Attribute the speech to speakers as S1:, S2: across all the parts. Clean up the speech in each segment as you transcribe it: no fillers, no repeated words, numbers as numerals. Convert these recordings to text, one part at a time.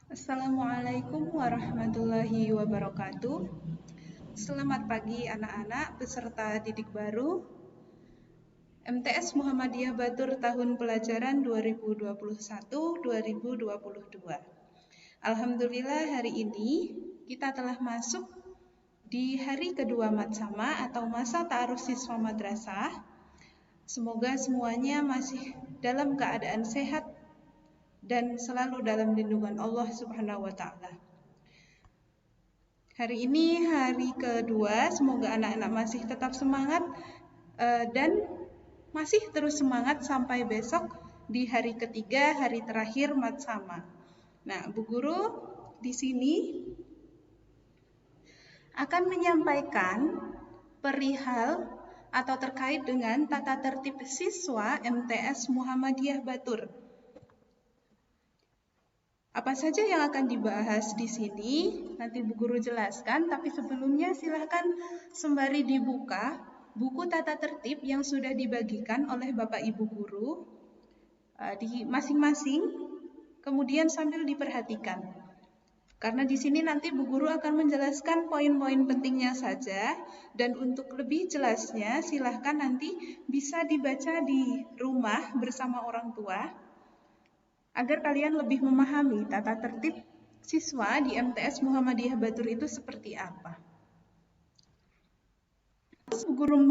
S1: Assalamualaikum warahmatullahi wabarakatuh. Selamat pagi anak-anak peserta didik baru MTS Muhammadiyah Batur tahun pelajaran 2021-2022. Alhamdulillah hari ini kita telah masuk di hari kedua Matsama atau masa ta'aruf siswa madrasah. Semoga semuanya masih dalam keadaan sehat dan selalu dalam lindungan Allah Subhanahu wa Ta'ala. Hari ini hari kedua, semoga anak-anak masih tetap semangat dan masih terus semangat sampai besok di hari ketiga, hari terakhir Matsama. Nah, Bu Guru di sini akan menyampaikan perihal atau terkait dengan tata tertib siswa MTS Muhammadiyah Batur. Apa saja yang akan dibahas di sini, nanti Bu Guru jelaskan, tapi sebelumnya silahkan sembari dibuka buku tata tertib yang sudah dibagikan oleh Bapak Ibu Guru di masing-masing, kemudian sambil diperhatikan. Karena di sini nanti Bu Guru akan menjelaskan poin-poin pentingnya saja, dan untuk lebih jelasnya silahkan nanti bisa dibaca di rumah bersama orang tua, agar kalian lebih memahami tata tertib siswa di MTS Muhammadiyah Batur itu seperti apa. Sebelum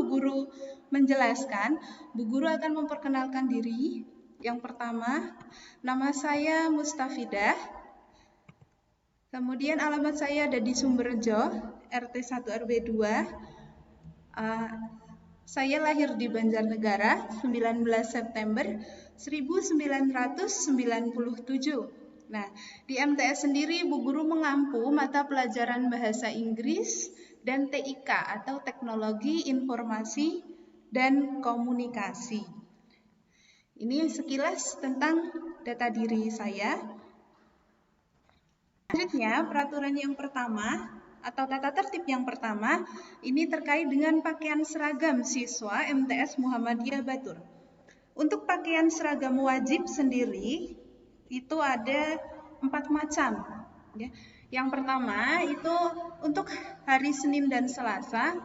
S1: Bu Guru menjelaskan, Bu Guru akan memperkenalkan diri. Yang pertama, nama saya Mustafidah. Kemudian alamat saya ada di Sumberjo, RT 1 RW 2. Saya lahir di Banjarnegara 19 September 1997. Nah, di MTS sendiri Bu Guru mengampu mata pelajaran bahasa Inggris dan TIK atau Teknologi Informasi dan Komunikasi. Ini sekilas tentang data diri saya. Selanjutnya, peraturan yang pertama atau tata tertib yang pertama, ini terkait dengan pakaian seragam siswa MTS Muhammadiyah Batur. Untuk pakaian seragam wajib sendiri, itu ada 4 macam. Yang pertama, itu untuk hari Senin dan Selasa,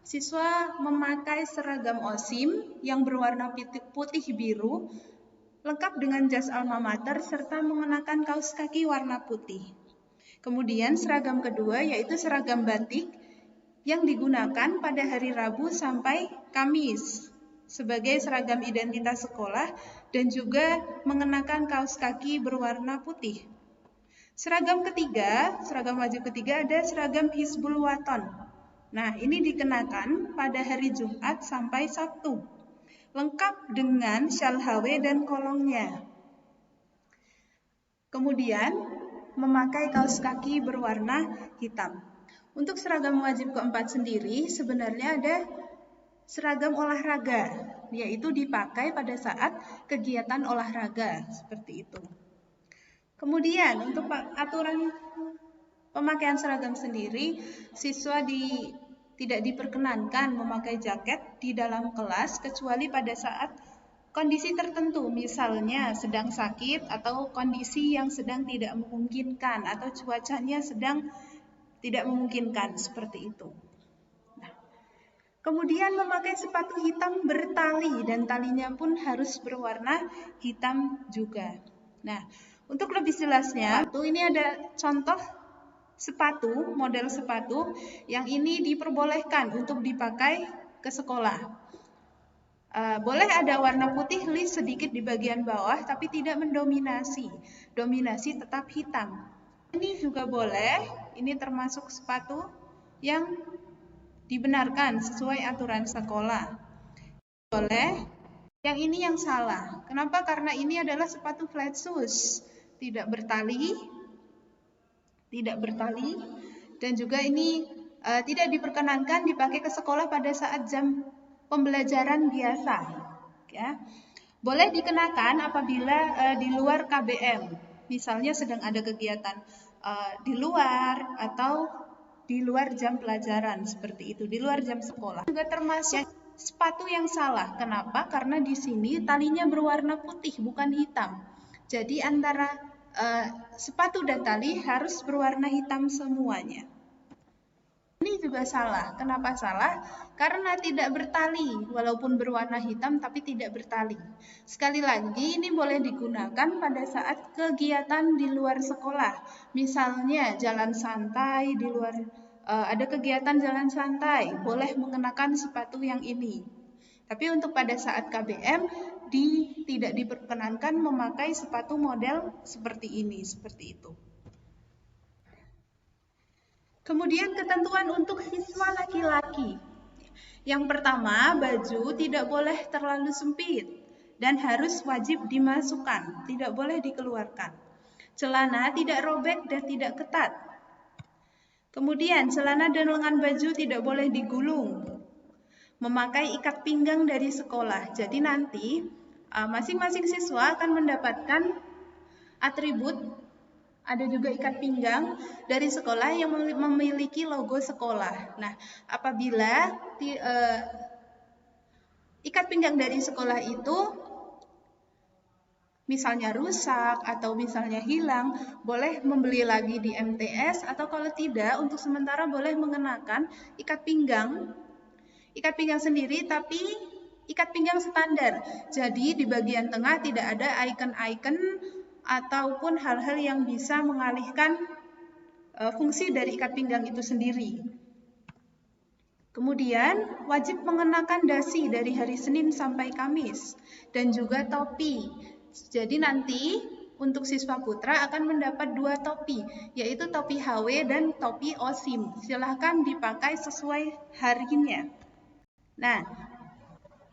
S1: siswa memakai seragam OSIM yang berwarna putih biru, lengkap dengan jas alma mater, serta mengenakan kaos kaki warna putih. Kemudian seragam kedua yaitu seragam batik yang digunakan pada hari Rabu sampai Kamis sebagai seragam identitas sekolah dan juga mengenakan kaos kaki berwarna putih. Seragam ketiga, seragam wajib ketiga ada seragam Hizbul Waton. Nah, ini dikenakan pada hari Jumat sampai Sabtu, lengkap dengan syal HW dan kolongnya. Kemudian memakai kaos kaki berwarna hitam. Untuk seragam wajib keempat sendiri sebenarnya ada seragam olahraga, yaitu dipakai pada saat kegiatan olahraga seperti itu. Kemudian untuk aturan pemakaian seragam sendiri, siswa tidak diperkenankan memakai jaket di dalam kelas kecuali pada saat kondisi tertentu, misalnya sedang sakit atau kondisi yang sedang tidak memungkinkan atau cuacanya sedang tidak memungkinkan seperti itu. Nah, kemudian memakai sepatu hitam bertali dan talinya pun harus berwarna hitam juga. Nah, untuk lebih jelasnya, ini ada contoh sepatu, model sepatu yang ini diperbolehkan untuk dipakai ke sekolah. Boleh ada warna putih list sedikit di bagian bawah, tapi tidak mendominasi. Dominasi tetap hitam. Ini juga boleh, ini termasuk sepatu yang dibenarkan sesuai aturan sekolah. Boleh, yang ini yang salah. Kenapa? Karena ini adalah sepatu flat shoes, tidak bertali, dan juga ini tidak diperkenankan dipakai ke sekolah pada saat jam pembelajaran biasa, ya. Boleh dikenakan apabila di luar KBM, misalnya sedang ada kegiatan di luar atau di luar jam pelajaran seperti itu, di luar jam sekolah. Juga termasuk sepatu yang salah. Kenapa? Karena di sini talinya berwarna putih bukan hitam. Jadi antara sepatu dan tali harus berwarna hitam semuanya. Ini juga salah. Kenapa salah? Karena tidak bertali, walaupun berwarna hitam tapi tidak bertali. Sekali lagi, ini boleh digunakan pada saat kegiatan di luar sekolah. Misalnya jalan santai di luar, ada kegiatan jalan santai, boleh mengenakan sepatu yang ini. Tapi untuk pada saat KBM, tidak diperkenankan memakai sepatu model seperti ini, seperti itu. Kemudian ketentuan untuk siswa laki-laki. Yang pertama, baju tidak boleh terlalu sempit dan harus wajib dimasukkan, tidak boleh dikeluarkan. Celana tidak robek dan tidak ketat. Kemudian, celana dan lengan baju tidak boleh digulung. Memakai ikat pinggang dari sekolah. Jadi nanti masing-masing siswa akan mendapatkan atribut, ada juga ikat pinggang dari sekolah yang memiliki logo sekolah. Nah, apabila ikat pinggang dari sekolah itu misalnya rusak atau misalnya hilang, boleh membeli lagi di MTS, atau kalau tidak, untuk sementara boleh mengenakan ikat pinggang sendiri, tapi ikat pinggang standar. Jadi di bagian tengah tidak ada icon-icon ataupun hal-hal yang bisa mengalihkan fungsi dari ikat pinggang itu sendiri. Kemudian wajib mengenakan dasi dari hari Senin sampai Kamis dan juga topi. Jadi nanti untuk siswa putra akan mendapat 2 topi, yaitu topi HW dan topi OSIM. Silahkan dipakai sesuai harinya. Nah,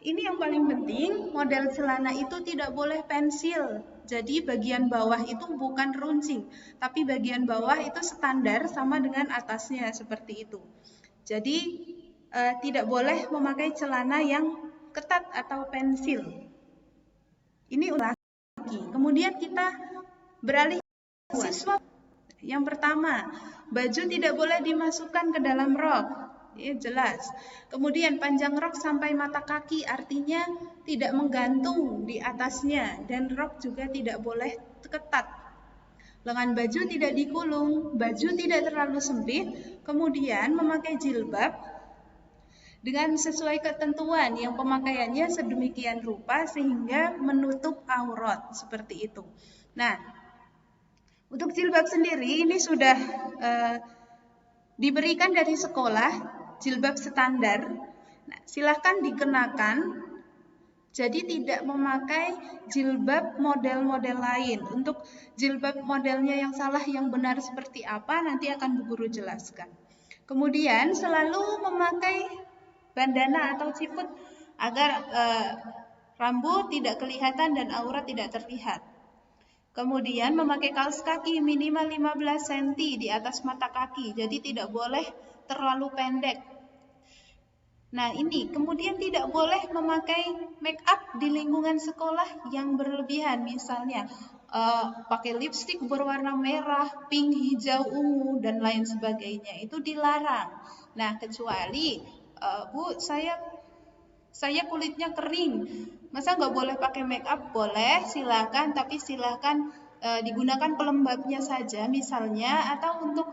S1: ini yang paling penting, model celana itu tidak boleh pensil. Jadi bagian bawah itu bukan runcing, tapi bagian bawah itu standar sama dengan atasnya, seperti itu. Jadi tidak boleh memakai celana yang ketat atau pensil. Ini ulah lagi. Kemudian kita beralih ke siswa. Yang pertama, baju tidak boleh dimasukkan ke dalam rok. Ya, jelas. Kemudian panjang rok sampai mata kaki, artinya tidak menggantung di atasnya, dan rok juga tidak boleh ketat. Lengan baju tidak dikulung, baju tidak terlalu sempit, kemudian memakai jilbab dengan sesuai ketentuan yang pemakaiannya sedemikian rupa sehingga menutup aurat, seperti itu. Nah, untuk jilbab sendiri ini sudah diberikan dari sekolah, jilbab standar. Nah, silahkan dikenakan. Jadi tidak memakai jilbab model-model lain. Untuk jilbab modelnya yang salah, yang benar seperti apa, nanti akan Bu Guru jelaskan. Kemudian selalu memakai bandana atau ciput agar rambut tidak kelihatan dan aurat tidak terlihat. Kemudian memakai kaos kaki minimal 15 cm di atas mata kaki, jadi tidak boleh terlalu pendek. Nah ini, kemudian tidak boleh memakai make up di lingkungan sekolah yang berlebihan, misalnya pakai lipstik berwarna merah, pink, hijau, ungu, dan lain sebagainya, itu dilarang. Nah kecuali, Bu, saya kulitnya kering, masa nggak boleh pakai make up? Boleh, silakan, tapi silakan digunakan pelembabnya saja, misalnya, atau untuk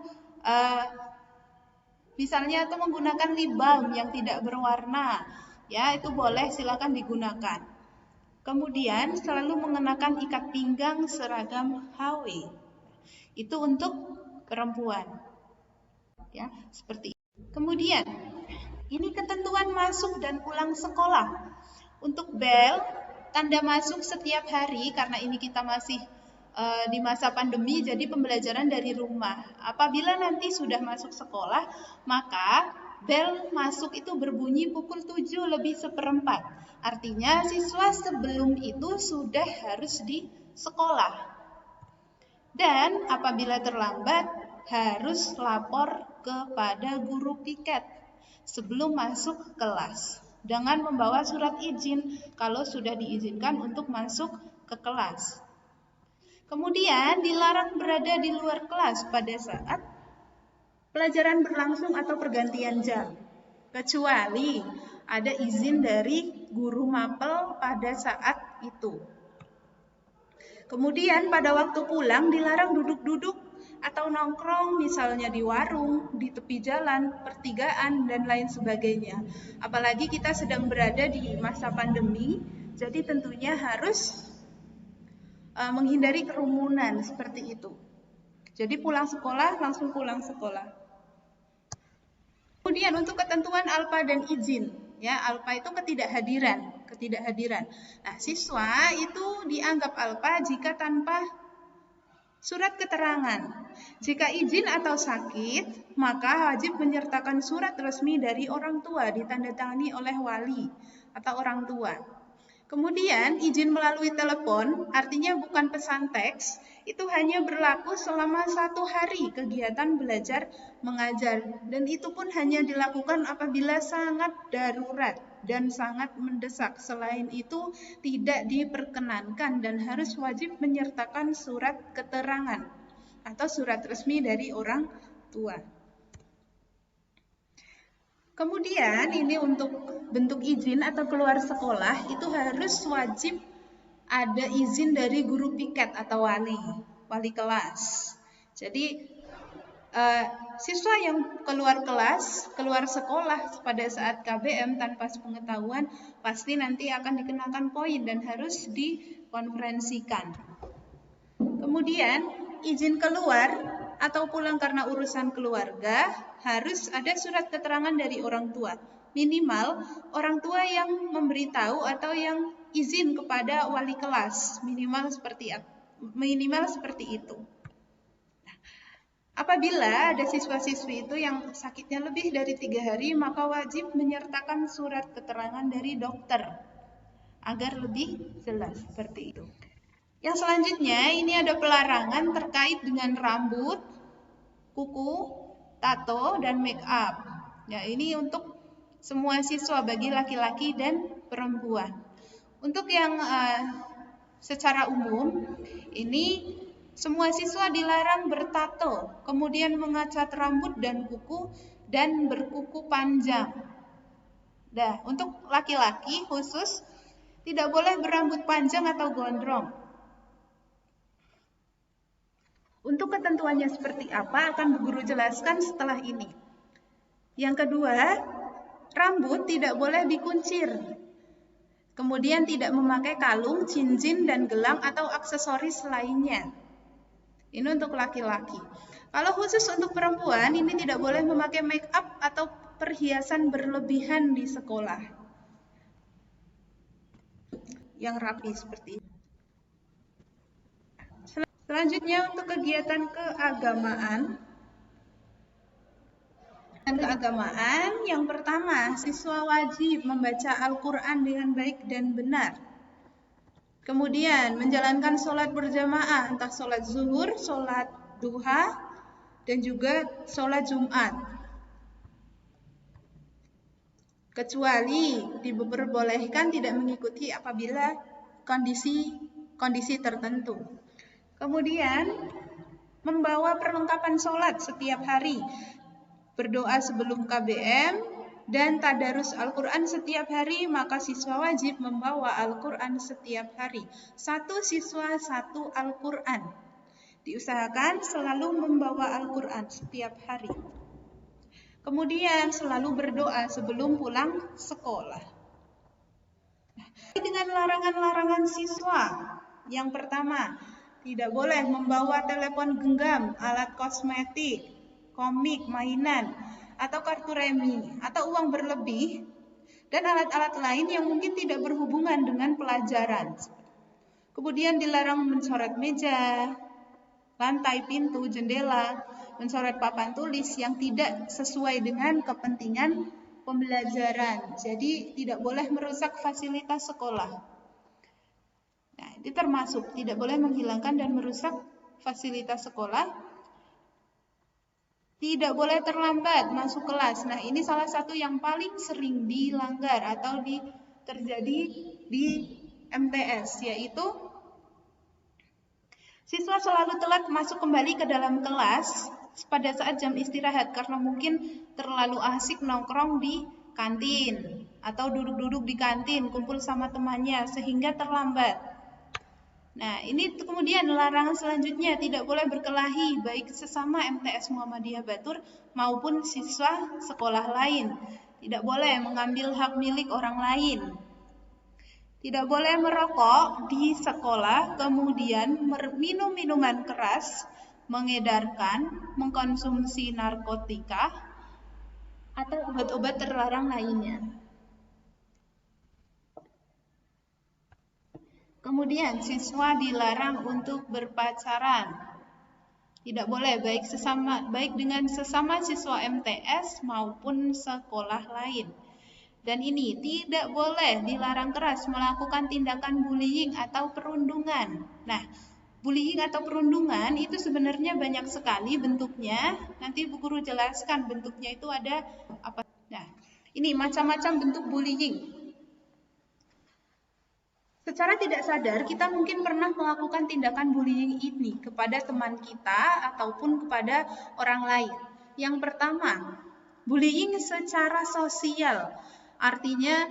S1: atau menggunakan lip balm yang tidak berwarna, ya itu boleh, silakan digunakan. Kemudian selalu mengenakan ikat pinggang seragam HW, itu untuk perempuan, ya seperti itu. Kemudian ini ketentuan masuk dan pulang sekolah. Untuk bel, tanda masuk setiap hari, karena ini kita masih di masa pandemi, jadi pembelajaran dari rumah. Apabila nanti sudah masuk sekolah, maka bel masuk itu berbunyi pukul 7:04. Artinya siswa sebelum itu sudah harus di sekolah. Dan apabila terlambat, harus lapor kepada guru piket sebelum masuk kelas, dengan membawa surat izin kalau sudah diizinkan untuk masuk ke kelas. Kemudian dilarang berada di luar kelas pada saat pelajaran berlangsung atau pergantian jam, kecuali ada izin dari guru mapel pada saat itu. Kemudian pada waktu pulang dilarang duduk-duduk atau nongkrong misalnya di warung, di tepi jalan, pertigaan, dan lain sebagainya. Apalagi kita sedang berada di masa pandemi, jadi tentunya harus menghindari kerumunan seperti itu. Jadi pulang sekolah, langsung pulang sekolah. Kemudian untuk ketentuan alpa dan izin, ya alpa itu ketidakhadiran. Nah, siswa itu dianggap alpa jika tanpa surat keterangan. Jika izin atau sakit, maka wajib menyertakan surat resmi dari orang tua ditandatangani oleh wali atau orang tua. Kemudian izin melalui telepon, artinya bukan pesan teks, itu hanya berlaku selama 1 hari kegiatan belajar mengajar. Dan itu pun hanya dilakukan apabila sangat darurat dan sangat mendesak. Selain itu tidak diperkenankan dan harus wajib menyertakan surat keterangan atau surat resmi dari orang tua. Kemudian ini untuk bentuk izin atau keluar sekolah itu harus wajib ada izin dari guru piket atau wali kelas. Jadi siswa yang keluar sekolah pada saat KBM tanpa sepengetahuan pasti nanti akan dikenakan poin dan harus dikonferensikan. Kemudian izin keluar atau pulang karena urusan keluarga harus ada surat keterangan dari orang tua. Minimal orang tua yang memberitahu atau yang izin kepada wali kelas. Minimal seperti itu. Nah, apabila ada siswa-siswi itu yang sakitnya lebih dari 3 hari, maka wajib menyertakan surat keterangan dari dokter agar lebih jelas seperti itu. Yang selanjutnya ini ada pelarangan terkait dengan rambut, kuku, tato, dan make up. Ya, ini untuk semua siswa bagi laki-laki dan perempuan. Untuk yang secara umum, ini semua siswa dilarang bertato, kemudian mengacat rambut dan kuku, dan berkuku panjang. Nah, untuk laki-laki khusus tidak boleh berambut panjang atau gondrong. Untuk ketentuannya seperti apa akan Bu Guru jelaskan setelah ini. Yang kedua, rambut tidak boleh dikuncir. Kemudian tidak memakai kalung, cincin, dan gelang atau aksesoris lainnya. Ini untuk laki-laki. Kalau khusus untuk perempuan, ini tidak boleh memakai make up atau perhiasan berlebihan di sekolah. Yang rapi seperti ini. Selanjutnya untuk kegiatan keagamaan. Yang pertama, siswa wajib membaca Al-Quran dengan baik dan benar. Kemudian menjalankan sholat berjamaah, entah sholat zuhur, sholat duha, dan juga sholat Jumat. Kecuali diperbolehkan tidak mengikuti apabila kondisi tertentu. Kemudian membawa perlengkapan sholat setiap hari, berdoa sebelum KBM, dan tadarus Al-Quran setiap hari, maka siswa wajib membawa Al-Quran setiap hari. 1 siswa 1 Al-Quran. Diusahakan selalu membawa Al-Quran setiap hari. Kemudian selalu berdoa sebelum pulang sekolah. Dengan larangan-larangan siswa, yang pertama, tidak boleh membawa telepon genggam, alat kosmetik, komik, mainan, atau kartu remi, atau uang berlebih, dan alat-alat lain yang mungkin tidak berhubungan dengan pelajaran. Kemudian dilarang mencoret meja, lantai, pintu, jendela, mencoret papan tulis yang tidak sesuai dengan kepentingan pembelajaran. Jadi tidak boleh merusak fasilitas sekolah. Nah, ini termasuk tidak boleh menghilangkan dan merusak fasilitas sekolah. Tidak boleh terlambat masuk kelas. Nah, ini salah satu yang paling sering dilanggar atau terjadi di MTS, yaitu siswa selalu telat masuk kembali ke dalam kelas pada saat jam istirahat karena mungkin terlalu asik nongkrong di kantin atau duduk-duduk di kantin, kumpul sama temannya sehingga terlambat. Nah, ini kemudian larangan selanjutnya, tidak boleh berkelahi baik sesama MTS Muhammadiyah Batur maupun siswa sekolah lain. Tidak boleh mengambil hak milik orang lain. Tidak boleh merokok di sekolah, kemudian minum minuman keras, mengedarkan, mengkonsumsi narkotika, atau obat-obat terlarang lainnya. Kemudian siswa dilarang untuk berpacaran. Tidak boleh baik dengan sesama siswa MTS maupun sekolah lain. Dan ini tidak boleh, dilarang keras melakukan tindakan bullying atau perundungan. Nah, bullying atau perundungan itu sebenarnya banyak sekali bentuknya. Nanti Bu Guru jelaskan bentuknya itu ada apa. Nah, ini macam-macam bentuk bullying. Secara tidak sadar, kita mungkin pernah melakukan tindakan bullying ini kepada teman kita ataupun kepada orang lain. Yang pertama, bullying secara sosial. Artinya,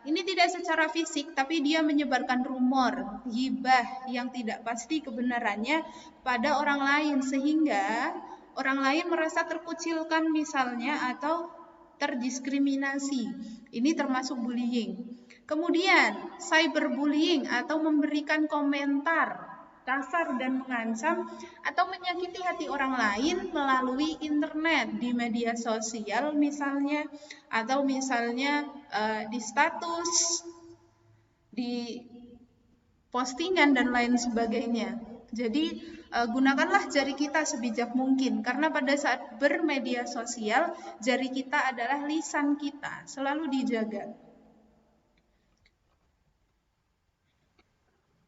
S1: ini tidak secara fisik, tapi dia menyebarkan rumor, ghibah yang tidak pasti kebenarannya pada orang lain, sehingga orang lain merasa terkucilkan misalnya atau terdiskriminasi. Ini termasuk bullying. Kemudian, cyberbullying atau memberikan komentar kasar dan mengancam atau menyakiti hati orang lain melalui internet, di media sosial misalnya, atau misalnya di status, di postingan dan lain sebagainya. Jadi gunakanlah jari kita sebijak mungkin, karena pada saat bermedia sosial, jari kita adalah lisan kita, selalu dijaga.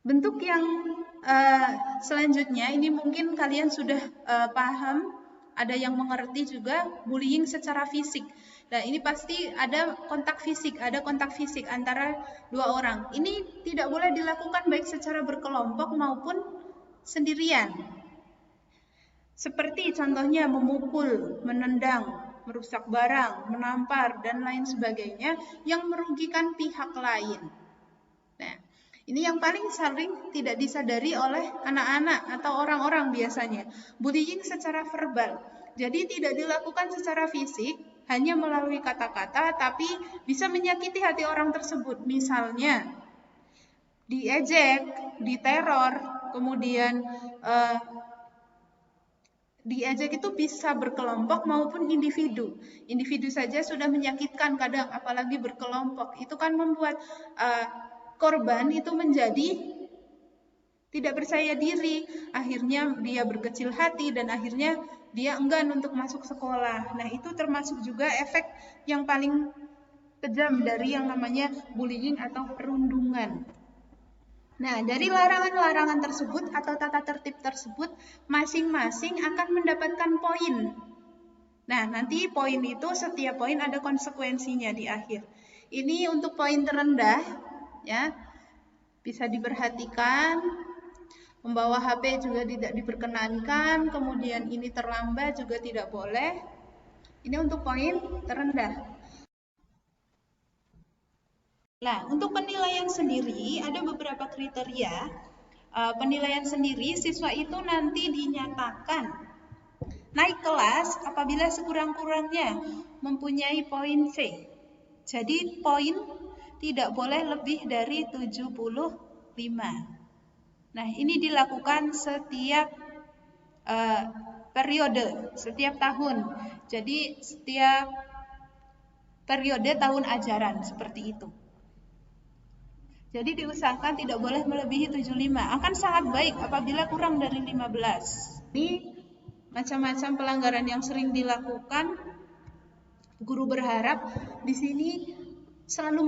S1: Bentuk yang selanjutnya, ini mungkin kalian sudah paham, ada yang mengerti juga, bullying secara fisik. Nah, ini pasti ada kontak fisik antara dua orang. Ini tidak boleh dilakukan baik secara berkelompok maupun sendirian. Seperti contohnya memukul, menendang, merusak barang, menampar, dan lain sebagainya yang merugikan pihak lain. Nah, ini yang paling sering tidak disadari oleh anak-anak atau orang-orang biasanya. Bullying secara verbal. Jadi tidak dilakukan secara fisik, hanya melalui kata-kata, tapi bisa menyakiti hati orang tersebut. Misalnya, diejek, diteror, kemudian diejek itu bisa berkelompok maupun individu. Individu saja sudah menyakitkan kadang, apalagi berkelompok. Itu kan membuat korban itu menjadi tidak percaya diri, akhirnya dia berkecil hati dan akhirnya dia enggan untuk masuk sekolah. Nah, itu termasuk juga efek yang paling kejam dari yang namanya bullying atau perundungan. Nah, dari larangan-larangan tersebut atau tata tertib tersebut, masing-masing akan mendapatkan poin. Nah, nanti poin itu, setiap poin ada konsekuensinya di akhir. Ini untuk poin terendah, ya, bisa diperhatikan. Membawa HP juga tidak diperkenankan, kemudian ini terlambat juga tidak boleh. Ini untuk poin terendah. Nah, untuk penilaian sendiri ada beberapa kriteria. Penilaian sendiri, siswa itu nanti dinyatakan naik kelas apabila sekurang-kurangnya mempunyai poin C. Jadi poin tidak boleh lebih dari 75. Nah, ini dilakukan setiap periode, setiap tahun. Jadi setiap periode tahun ajaran seperti itu. Jadi diusahakan tidak boleh melebihi 75. Akan sangat baik apabila kurang dari 15. Ini macam-macam pelanggaran yang sering dilakukan. Guru berharap di sini selalu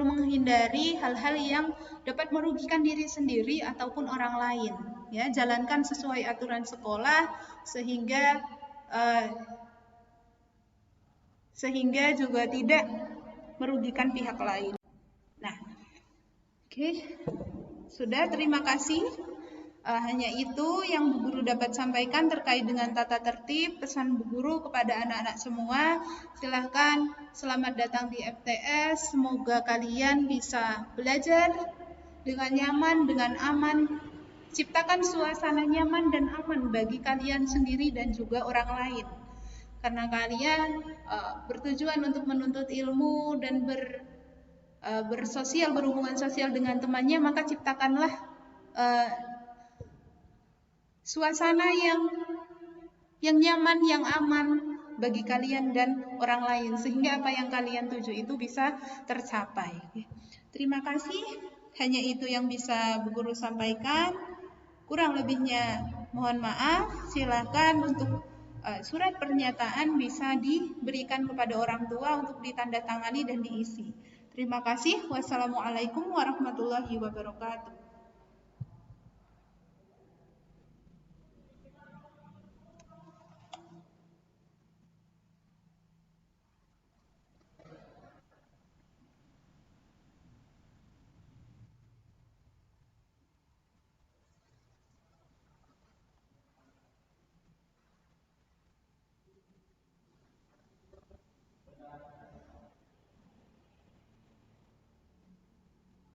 S1: menghindari hal-hal yang dapat merugikan diri sendiri ataupun orang lain. Ya, jalankan sesuai aturan sekolah sehingga juga tidak merugikan pihak lain. Nah, oke, sudah, terima kasih. Hanya itu yang Bu Guru dapat sampaikan terkait dengan tata tertib. Pesan Bu Guru kepada anak-anak semua, silahkan selamat datang di FTS. Semoga kalian bisa belajar dengan nyaman, dengan aman. Ciptakan suasana nyaman dan aman bagi kalian sendiri dan juga orang lain. Karena kalian bertujuan untuk menuntut ilmu dan bersosial, berhubungan sosial dengan temannya, maka ciptakanlah suasana yang nyaman, yang aman bagi kalian dan orang lain, sehingga apa yang kalian tuju itu bisa tercapai. Terima kasih, hanya itu yang bisa Bu Guru sampaikan. Kurang lebihnya mohon maaf. Silakan untuk surat pernyataan bisa diberikan kepada orang tua untuk ditandatangani dan diisi. Terima kasih. Wassalamualaikum warahmatullahi wabarakatuh.